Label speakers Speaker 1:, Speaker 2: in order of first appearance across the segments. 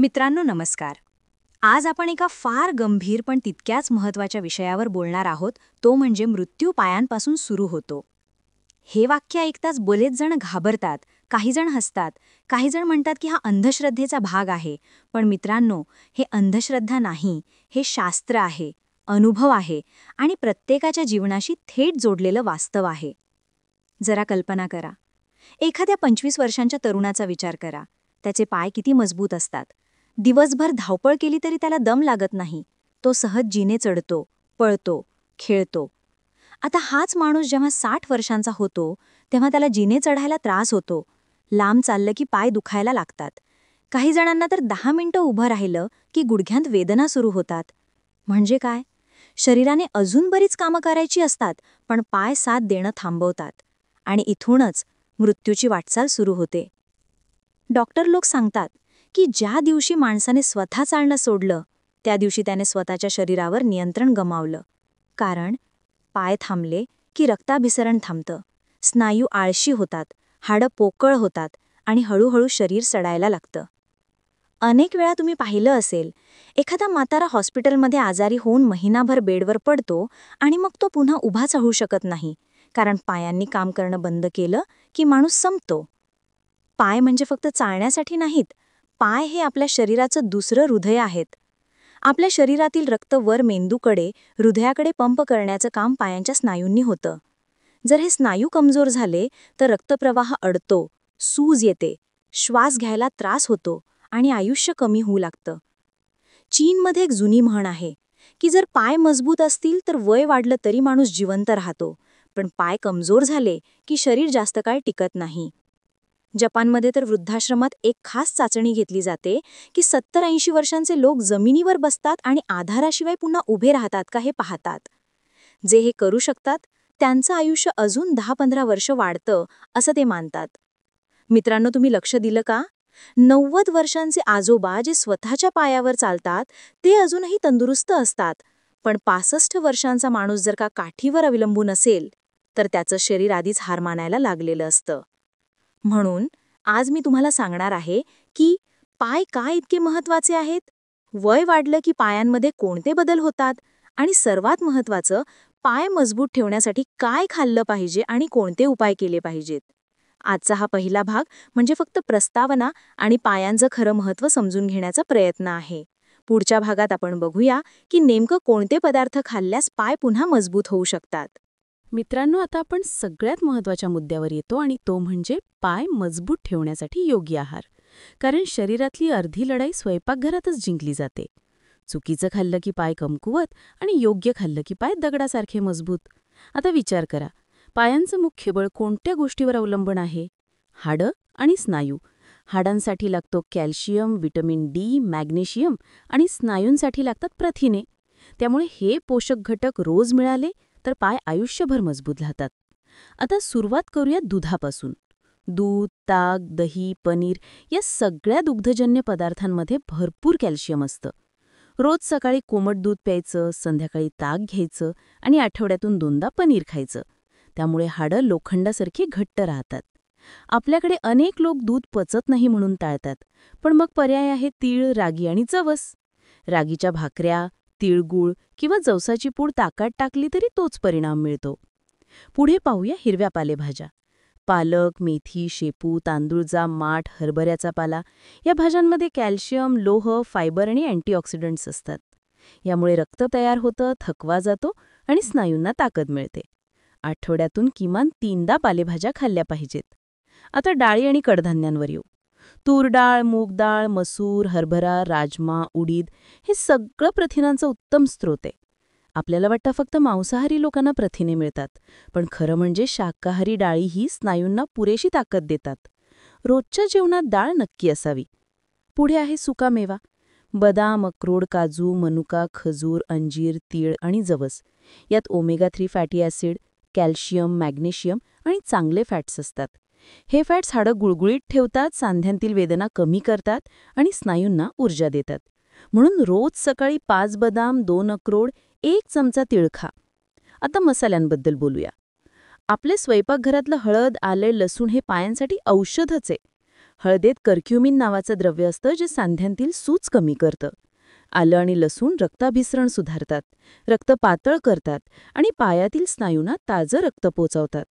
Speaker 1: मित्रांनो नमस्कार. आज आपण एका फार गंभीर पण तितक्याच महत्त्वाच्या विषयावर बोलणार आहोत, तो म्हणजे मृत्यू पायांपासून सुरू होतो. हे वाक्य ऐकताच बरेच जण घाबरतात, काही जण हसतात, काही जण म्हणतात की हा अंधश्रद्धेचा भाग आहे. पण मित्रांनो, हे अंधश्रद्धा नाही, हे शास्त्र आहे, अनुभव आहे आणि प्रत्येकाच्या जीवनाशी थेट जोडलेलं वास्तव आहे. जरा कल्पना करा. एखाद्या 25 वर्षांच्या तरुणाचा विचार करा. त्याचे पाय किती मजबूत असतात. दिवसभर धावपळ केली तरी त्याला दम लागत नाही. तो सहज जिने चढतो, पळतो, खेळतो. आता हाच माणूस जेव्हा 60 वर्षांचा होतो, तेव्हा त्याला जिने चढायला त्रास होतो. लांब चाललं की पाय दुखायला लागतात. काही जणांना तर 10 मिनिटं उभं राहिलं की गुडघ्यांत वेदना सुरू होतात. म्हणजे काय? शरीराने अजून बरीच कामं करायची असतात, पण पाय साथ देणं थांबवतात. आणि इथूनच मृत्यूची वाटचाल सुरू होते. डॉक्टर लोक सांगतात की ज्या दिवशी माणसाने स्वतः चालणं सोडलं, त्या दिवशी त्याने स्वतःच्या शरीरावर नियंत्रण गमावलं. कारण पाय थांबले की रक्ताभिसरण थांबतं, स्नायू आळशी होतात, हाडं पोकळ होतात आणि हळूहळू शरीर सडायला लागतं. अनेक वेळा तुम्ही पाहिलं असेल, एखादा म्हातारा हॉस्पिटलमध्ये आजारी होऊन महिनाभर बेडवर पडतो आणि मग तो पुन्हा उभाच होऊ शकत नाही, कारण पायांनी काम करणं बंद केलं की माणूस संपतो. पाय म्हणजे फक्त चालण्यासाठी नाहीत, पाय हे आपल्या शरीराचं दुसरं हृदय आहेत. आपल्या शरीरातील रक्त वर मेंदूकडे, हृदयाकडे पंप करण्याचं काम पायांच्या स्नायूंनी होतं. जर हे स्नायू कमजोर झाले तर रक्तप्रवाह अडतो, सूज येते, श्वास घ्यायला त्रास होतो आणि आयुष्य कमी होऊ लागतं. चीनमध्ये एक जुनी म्हण आहे की जर पाय मजबूत असतील तर वय वाढलं तरी माणूस जिवंत राहतो, पण पाय कमजोर झाले की शरीर जास्त काळ टिकत नाही. जपानमध्ये तर वृद्धाश्रमात एक खास चाचणी घेतली जाते की 70-80 वर्षांचे लोक जमिनीवर बसतात आणि आधाराशिवाय पुन्हा उभे राहतात का हे पाहतात. जे हे करू शकतात त्यांचं आयुष्य अजून 10-15 वर्ष वाढतं असं ते मानतात. मित्रांनो, तुम्ही लक्ष दिलं का? 90 वर्षांचे आजोबा जे स्वतःच्या पायावर चालतात ते अजूनही तंदुरुस्त असतात, पण 65 वर्षांचा माणूस जर का काठीवर अवलंबून असेल तर त्याचं शरीर आधीच हार मानायला लागलेलं असतं. म्हणून आज मी तुम्हाला सांगणार आहे की पाय का इतके महत्त्वाचे आहेत, वय वाढलं की पायांमध्ये कोणते बदल होतात आणि सर्वात महत्त्वाचं, पाय मजबूत ठेवण्यासाठी काय खाल्लं पाहिजे आणि कोणते उपाय केले पाहिजेत. आजचा हा पहिला भाग म्हणजे फक्त प्रस्तावना आणि पायांचं खरं महत्त्व समजून घेण्याचा प्रयत्न आहे. पुढच्या भागात आपण बघूया की नेमकं कोणते पदार्थ खाल्ल्यास पाय पुन्हा मजबूत होऊ शकतात.
Speaker 2: मित्रांनो, आता आपण सगळ्यात महत्त्वाच्या मुद्द्यावर येतो आणि तो म्हणजे पाय मजबूत ठेवण्यासाठी योग्य आहार. कारण शरीरातली अर्धी लढाई स्वयंपाकघरातच जिंकली जाते. चुकीचं खाल्लं की पाय कमकुवत आणि योग्य खाल्लं की पाय दगडासारखे मजबूत. आता विचार करा, पायांचं मुख्य बळ कोणत्या गोष्टीवर अवलंबून आहे? हाडं आणि स्नायू. हाडांसाठी लागतो कॅल्शियम, व्हिटॅमिन डी, मॅग्नेशियम आणि स्नायूंसाठी लागतात प्रथिने. त्यामुळे हे पोषक घटक रोज मिळाले तर पाय आयुष्यभर मजबूत राहतात. आता सुरुवात करूया दुधापासून. दूध, ताक, दही, पनीर या सगळ्या दुग्धजन्य पदार्थांमध्ये भरपूर कॅल्शियम असतं. रोज सकाळी कोमट दूध प्यायचं, संध्याकाळी ताक घ्यायचं आणि आठवड्यातून 2दा पनीर खायचं. त्यामुळे हाडं लोखंडासारखी घट्ट राहतात. आपल्याकडे अनेक लोक दूध पचत नाही म्हणून टाळतात, पण मग पर्याय आहे तीळ, रागी आणि जवस. रागीच्या भाकऱ्या, तिळगुळ किंवा जवसाची पूड ताकात टाकली तरी तोच परिणाम मिळतो. पुढे पाहूया हिरव्या पालेभाज्या. पालक, मेथी, शेपू, तांदूळजा, माठ, हरभऱ्याचा पाला या भाज्यांमध्ये कॅल्शियम, लोह, फायबर आणि अँटीऑक्सिडंट्स असतात. यामुळे रक्त तयार होतं, थकवा जातो आणि स्नायूंना ताकद मिळते. आठवड्यातून किमान 3दा पालेभाज्या खाल्ल्या पाहिजेत. आता डाळी आणि कडधान्यांवर येऊ. तूर डाळ, मूग डाळ, मसूर, हरभरा, राजमा, उडीद हे सगळं प्रथिनांचा उत्तम स्रोत आहे. आपल्याला वाटतं फक्त मांसाहारी लोकांना प्रथिने मिळतात, पण खरं म्हणजे शाकाहारी डाळीही स्नायूंना पुरेशी ताकद देतात. रोजच्या जेवणात डाळ नक्की असावी. पुढे आहे सुकामेवा. बदाम, अक्रोड, काजू, मनुका, खजूर, अंजीर, तीळ आणि जवस. यात omega 3 fatty acid, calcium, magnesium आणि चांगले फॅट्स असतात. हे फॅट्स हाडं गुळगुळीत ठेवतात, सांध्यांतील वेदना कमी करतात आणि स्नायूंना ऊर्जा देतात. म्हणून रोज सकाळी 5 बदाम, 2 अक्रोड, 1 चमचा तीळ खा. आता मसाल्यांबद्दल बोलूया. आपले स्वयंपाकघरातलं हळद, आले, लसूण हे पायांसाठी औषधच आहे. हळदेत कर्क्युमिन नावाचं द्रव्य असतं जे सांध्यांतील सूज कमी करतं. आलं आणि लसूण रक्ताभिसरण सुधारतात, रक्त पातळ करतात आणि पायातील स्नायूंना ताजं रक्त पोचवतात.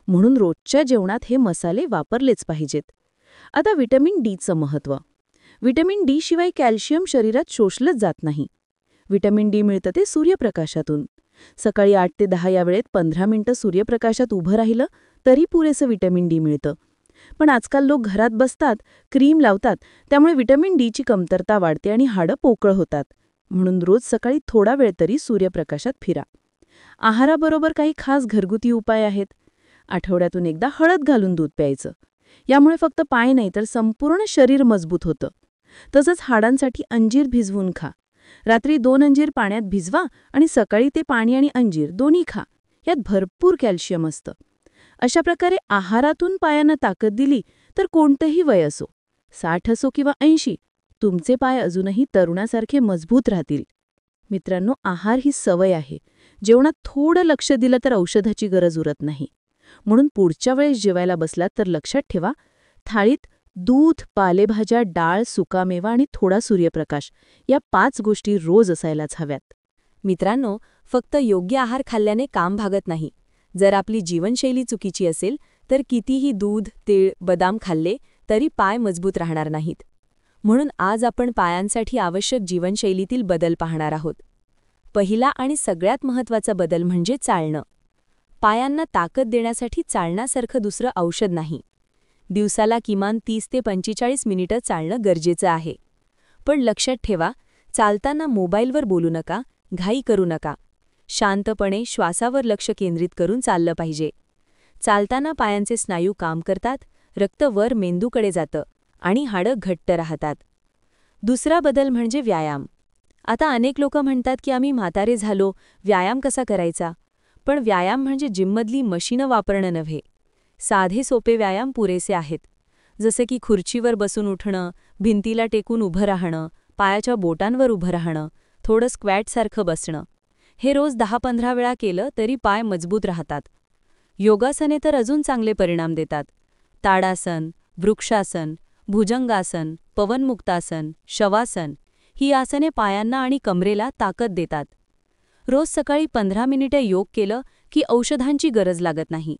Speaker 2: म्हणून रोजच्या जेवणात हे मसाले वापरलेच पाहिजेत. आता व्हिटॅमिन डीचं महत्त्व. व्हिटॅमिन डी शिवाय कॅल्शियम शरीरात शोषलंच जात नाही. व्हिटॅमिन डी मिळतं ते सूर्यप्रकाशातून. सकाळी 8 ते 10 या वेळेत 15 मिनिटं सूर्यप्रकाशात उभं राहिलं तरी पुरेसं व्हिटॅमिन डी मिळतं. पण आजकाल लोक घरात बसतात, क्रीम लावतात, त्यामुळे व्हिटॅमिन डीची कमतरता वाढते आणि हाडं पोकळ होतात. म्हणून रोज सकाळी थोडा वेळ तरी सूर्यप्रकाशात फिरा. आहाराबरोबर काही खास घरगुती उपाय आहेत. आठवड्यातून एकदा हळद घालून दूध प्यायचं. यामुळे फक्त पाय नाही तर संपूर्ण शरीर मजबूत होतं. तसंच हाडांसाठी अंजीर भिजवून खा. रात्री 2 अंजीर पाण्यात भिजवा आणि सकाळी ते पाणी आणि अंजीर दोन्ही खा. यात भरपूर कॅल्शियम असतं. अशा प्रकारे आहारातून पायांना ताकद दिली तर कोणतंही वय असो, 60 असो किंवा 80, तुमचे पाय अजूनही तरुणासारखे मजबूत राहतील. मित्रांनो, आहार ही सवय आहे. जेवणात थोडं लक्ष दिलं तर औषधाची गरज उरत नाही. म्हणून पुढच्या वेळेस जेवायला बसलात तर लक्षात ठेवा, थाळीत दूध, पालेभाज्या, डाळ, सुकामेवा आणि थोडा सूर्यप्रकाश या 5 गोष्टी रोज असायलाच हव्यात.
Speaker 1: मित्रांनो, फक्त योग्य आहार खाल्ल्याने काम भागत नाही. जर आपली जीवनशैली चुकीची असेल तर कितीही दूध, तीळ, बदाम खाल्ले तरी पाय मजबूत राहणार नाहीत. म्हणून आज आपण पायांसाठी आवश्यक जीवनशैलीतील बदल पाहणार आहोत. पहिला आणि सगळ्यात महत्त्वाचा बदल म्हणजे चालणं. पायांना ताकद देण्यासाठी चालण्यासारखं दुसरं औषध नाही. दिवसाला किमान 30 ते 45 मिनिटं चालणं गरजेचं आहे. पण लक्षात ठेवा, चालताना मोबाईलवर बोलू नका, घाई करू नका. शांतपणे श्वासावर लक्ष केंद्रित करून चाललं पाहिजे. चालताना पायांचे स्नायू काम करतात, रक्त वर मेंदूकडे जातं आणि हाडं घट्ट राहतात. दुसरा बदल म्हणजे व्यायाम. आता अनेक लोक म्हणतात की आम्ही म्हातारे झालो, व्यायाम कसा करायचा? पण व्यायाम म्हणजे जिममधली मशीनं वापरणं नव्हे. साधे सोपे व्यायाम पुरेसे आहेत. जसे की खुर्चीवर बसून उठणं, भिंतीला टेकून उभं राहणं, पायाच्या बोटांवर उभं राहणं, थोडं स्क्वॅटसारखं बसणं. हे रोज 10-15 वेळा केलं तरी पाय मजबूत राहतात. योगासने तर अजून चांगले परिणाम देतात. ताडासन, वृक्षासन, भुजंगासन, पवनमुक्तासन, शवासन ही आसने पायांना आणि कमरेला ताकद देतात. रोज सकाळी 15 मिनिटे योग केलं की औषधांची गरज लागत नाही.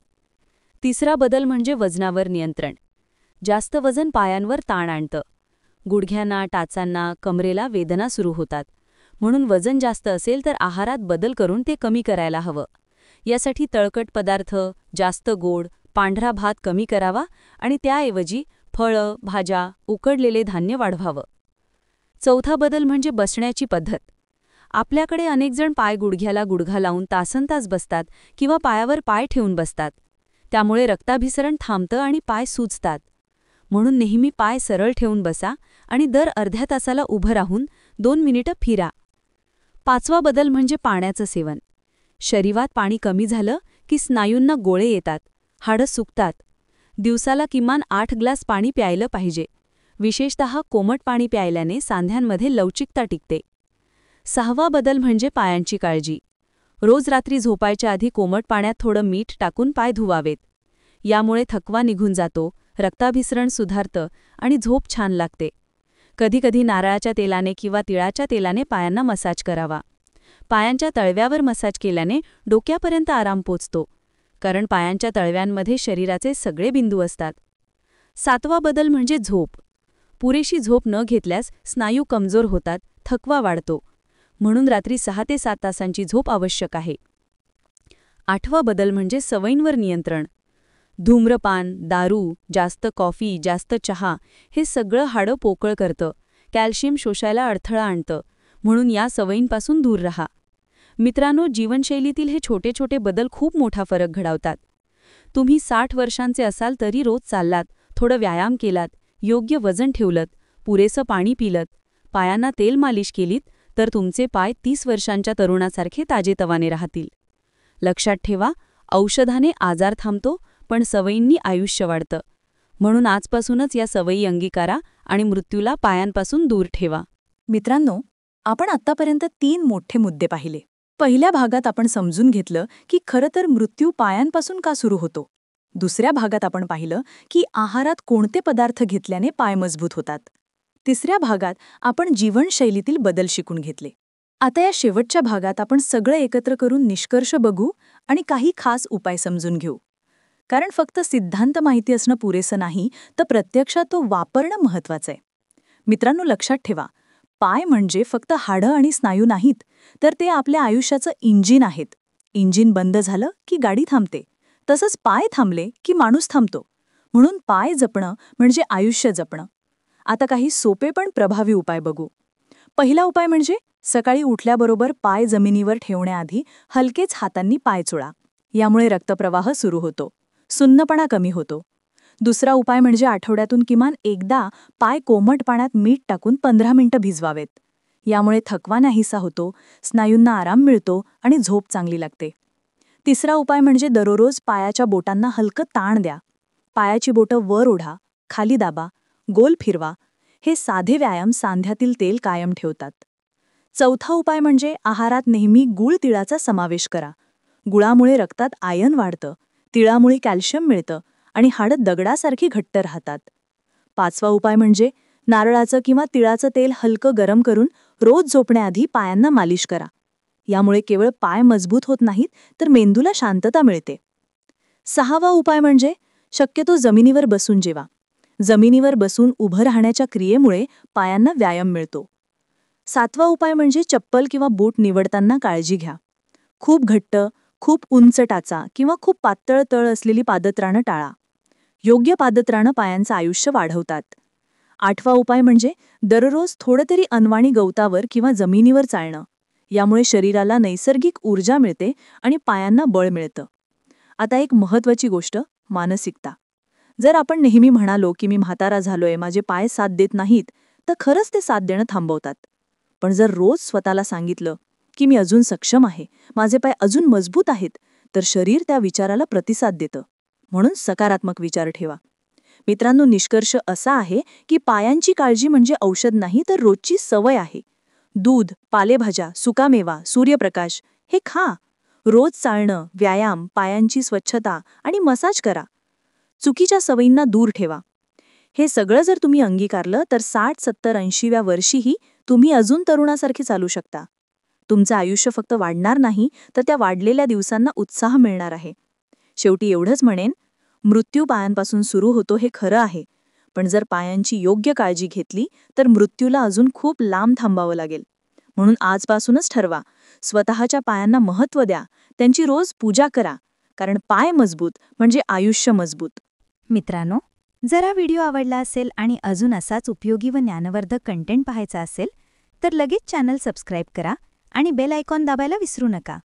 Speaker 1: तिसरा बदल म्हणजे वजनावर नियंत्रण. जास्त वजन पायांवर ताण आणतं. गुडघ्यांना, टाचांना, कमरेला वेदना सुरू होतात. म्हणून वजन जास्त असेल तर आहारात बदल करून ते कमी करायला हवं. यासाठी तळकट पदार्थ, जास्त गोड, पांढरा भात कमी करावा आणि त्याऐवजी फळं, भाज्या, उकडलेले धान्य वाढवावं. चौथा बदल म्हणजे बसण्याची पद्धत. आपल्याकडे अनेकजण पाय गुडघ्याला गुडघा लावून तासनतास बसतात किंवा पायावर पाय ठेवून बसतात. त्यामुळे रक्ताभिसरण थांबतं आणि पाय सुजतात. म्हणून नेहमी पाय सरळ ठेवून बसा आणि दर अर्ध्या तासाला उभं राहून 2 मिनिटं फिरा. पाचवा बदल म्हणजे पाण्याचं सेवन. शरीरात पाणी कमी झालं की स्नायूंना गोळे येतात, हाडं सुकतात. दिवसाला किमान 8 ग्लास पाणी प्यायलं पाहिजे. विशेषतः कोमट पाणी प्यायल्याने सांध्यांमध्ये लवचिकता टिकते. सहावा बदल म्हणजे पायांची काळजी. रोज रात्री झोपायच्या आधी कोमट पाण्यात थोडं मीठ टाकून पाय धुवावेत. यामुळे थकवा निघून जातो, रक्ताभिसरण सुधारतं आणि झोप छान लागते. कधीकधी नारळाच्या तेलाने किंवा तिळाच्या तेलाने पायांना मसाज करावा. पायांच्या तळव्यावर मसाज केल्याने डोक्यापर्यंत आराम पोचतो, कारण पायांच्या तळव्यांमध्ये शरीराचे सगळे बिंदू असतात. सातवा बदल म्हणजे झोप. पुरेशी झोप न घेतल्यास स्नायू कमजोर होतात, थकवा वाढतो. म्हणून रात्री 6 ते 7 तासांची झोप आवश्यक आहे. आठवा बदल म्हणजे सवयींवर नियंत्रण. धूम्रपान, दारू, जास्त कॉफी, जास्त चहा हे सगळं हाडं पोकळ करतं, कॅल्शियम शोषायला अडथळा आणतं. म्हणून या सवयींपासून दूर राहा. मित्रांनो, जीवनशैलीतील हे छोटे छोटे बदल खूप मोठा फरक घडवतात. तुम्ही 60 वर्षांचे असाल तरी रोज चाललात, थोडं व्यायाम केलात, योग्य वजन ठेवलत, पुरेसं पाणी पिलत, पायांना तेल मालिश केलीत तर तुमचे पाय 30 वर्षांच्या तरुणासारखे ताजेतवाने राहतील. लक्षात ठेवा, औषधाने आजार थांबतो, पण सवयींनी आयुष्य वाढतं. म्हणून आजपासूनच या सवयी अंगीकारा आणि मृत्यूला पायांपासून दूर ठेवा.
Speaker 3: मित्रांनो, आपण आत्तापर्यंत 3 मोठे मुद्दे पाहिले. पहिल्या भागात आपण समजून घेतलं की खरं तर मृत्यू पायांपासून का सुरू होतो. दुसऱ्या भागात आपण पाहिलं की आहारात कोणते पदार्थ घेतल्याने पाय मजबूत होतात. तिसऱ्या भागात आपण जीवनशैलीतील बदल शिकून घेतले. आता या शेवटच्या भागात आपण सगळं एकत्र करून निष्कर्ष बघू आणि काही खास उपाय समजून घेऊ. कारण फक्त सिद्धांत माहिती असणं पुरेसं नाही, तर प्रत्यक्षात तो वापरणं महत्त्वाचं आहे. मित्रांनो, लक्षात ठेवा, पाय म्हणजे फक्त हाडं आणि स्नायू नाहीत, तर ते आपल्या आयुष्याचं इंजिन आहेत. इंजिन बंद झालं की गाडी थांबते, तसंच पाय थांबले की माणूस थांबतो. म्हणून पाय जपणं म्हणजे आयुष्य जपणं. आता काही सोपे पण प्रभावी उपाय बघू. पहिला उपाय म्हणजे सकाळी उठल्याबरोबर पाय जमिनीवर ठेवण्याआधी हलकेच हातांनी पाय चोळा. यामुळे रक्तप्रवाह सुरू होतो, सुन्नपणा कमी होतो. दुसरा उपाय म्हणजे आठवड्यातून किमान एकदा पाय कोमट पाण्यात मीठ टाकून 15 मिनिटं भिजवावेत. यामुळे थकवा नाहीसा होतो, स्नायूंना आराम मिळतो आणि झोप चांगली लागते. तिसरा उपाय म्हणजे दररोज पायाच्या बोटांना हलकं ताण द्या. पायाची बोटं वर ओढा, खाली दाबा, गोल फिरवा. हे साधे व्यायाम सांध्यातील तेल कायम ठेवतात. चौथा उपाय म्हणजे आहारात नेहमी गूळ तिळाचा समावेश करा. गुळामुळे रक्तात आयर्न वाढतं, तिळामुळे कॅल्शियम मिळतं आणि हाडं दगडासारखी घट्ट राहतात. पाचवा उपाय म्हणजे नारळाचं किंवा तिळाचं तेल हलकं गरम करून रोज झोपण्याआधी पायांना मालिश करा. यामुळे केवळ पाय मजबूत होत नाहीत, तर मेंदूला शांतता मिळते. सहावा उपाय म्हणजे शक्यतो जमिनीवर बसून जेवा. जमिनीवर बसून उभं राहण्याच्या क्रियेमुळे पायांना व्यायाम मिळतो. सातवा उपाय म्हणजे चप्पल किंवा बूट निवडताना काळजी घ्या. खूप घट्ट, खूप उंच टाचा किंवा खूप पातळ तळ असलेली पादत्राणं टाळा. योग्य पादत्राणं पायांचं आयुष्य वाढवतात. आठवा उपाय म्हणजे दररोज थोडं तरी अनवाणी गवतावर किंवा जमिनीवर चालणं. यामुळे शरीराला नैसर्गिक ऊर्जा मिळते आणि पायांना बळ मिळतं. आता एक महत्त्वाची गोष्ट, मानसिकता. जर आपण नेहमी म्हणालो की मी म्हातारा झालोय, माझे पाय साथ देत नाहीत, तर खरंच ते साथ देणं थांबवतात. पण जर रोज स्वतःला सांगितलं की मी अजून सक्षम आहे, माझे पाय अजून मजबूत आहेत, तर शरीर त्या विचाराला प्रतिसाद देतं. म्हणून सकारात्मक विचार ठेवा. मित्रांनो, निष्कर्ष असा आहे की पायांची काळजी म्हणजे औषध नाही, तर रोजची सवय आहे. दूध, पालेभाज्या, सुकामेवा, सूर्यप्रकाश हे खा. रोज चालणं, व्यायाम, पायांची स्वच्छता आणि मसाज करा. चुकीच्या सवयींना दूर ठेवा. हे सगळं जर तुम्ही अंगीकारलं तर 60, 70, 80व्या वर्षीही तुम्ही अजून तरुणासारखे चालू शकता. तुमचं आयुष्य फक्त वाढणार नाही, तर त्या वाढलेल्या दिवसांना उत्साह मिळणार आहे. शेवटी एवढंच म्हणेन, मृत्यू पायांपासून सुरू होतो हे खरं आहे, पण जर पायांची योग्य काळजी घेतली तर मृत्यूला अजून खूप लांब थांबावं लागेल. म्हणून आजपासूनच ठरवा, स्वतःच्या पायांना महत्त्व द्या, त्यांची रोज पूजा करा, कारण पाय मजबूत म्हणजे आयुष्य मजबूत.
Speaker 1: मित्रांनो, जर हा व्हिडिओ आवडला असेल आणि अजून असाच उपयोगी व ज्ञानवर्धक कंटेंट पाहायचा असेल तर लगेच चॅनल सबस्क्राईब करा आणि बेल आयकॉन दाबायला विसरू नका.